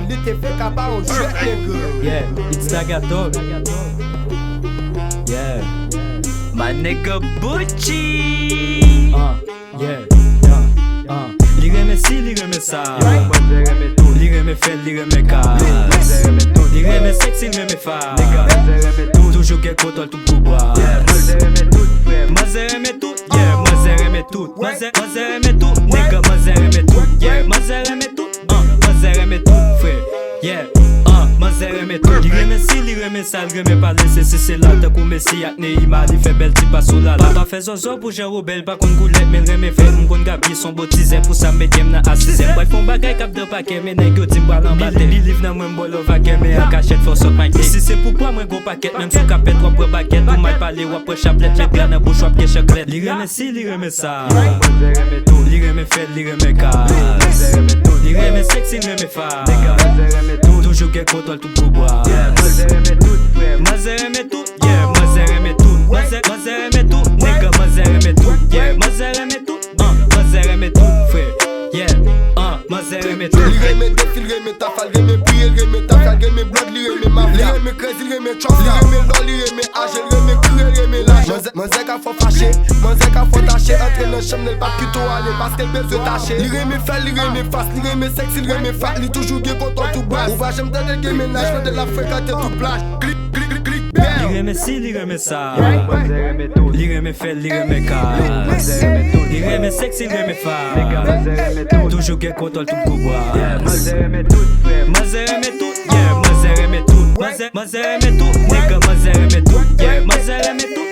Li te fe kapa on jet nigga. Yeah, it's Tagato. Yeah, My nigga Bucci. yeah, li reme si, li reme sa. Li reme fel, li reme ka. Li reme sexy, li reme fa. Toujou gen kontrol tout pou bois. Maze reme tout, yeah, maze reme tout. Maze reme tout, nigga, maze reme tout. Yeah, maze reme tout, maze reme tout, frère. Yeah, maze reme tout. Li reme si, li reme sa, li reme pa lese si se la. Te kou Messi ak Neymar, li fe bel ti pa sou la. Pa fe zozo pou Jero bel, pa kon goulet, men reme fe. Kon gabi son botize pou sa medyem nan asizem. Boy fon bagay kap de pake, men neg yo tim bal an bate. Li liv nan mwen bolo vake, men an kachet for sok manke. Si se pou po mwen go paket, men sou kapet wap pre baket. Ou mal pale wap pre chaplet, met gran nan bouch wap ke chaklet. Li reme si, li reme sa. Li reme fel, li reme ka. Li reme sexy, li reme fa. Toujou gen kontrol tout pou bois. Maze reme tout, yeah, maze reme tout. Maze reme tout, nigga, maze reme tout. Yeah, maze reme tout, maze reme tout, frère. Yeah, maze reme tout. Li reme def, li reme tafal, reme priye, reme tafal, reme blood, li reme mafia. Li reme crazy, li reme chop, li reme lol, li reme age, li reme cruel, li reme lâche. Manze ka fò fache, manze ka fò tache. Entre nan cham nel pa pito ale, parce qu'elle bezwe tache. Li reme fel, li reme fast, li reme sexy, li reme fat. Li toujou gen konton tout bas. Ou va jem de gen menaj, fè de la fréquente tout plage. Clic, clic, clic, clic, Li reme si, li reme sa. Li reme fel, li reme ka. Li reme sexy, li reme fa. Toujou gen kontrol tout pou bois. Maze reme tout, yeah, maze reme tout. Maze reme tout, nigga, maze reme tout. Yeah, maze reme tout.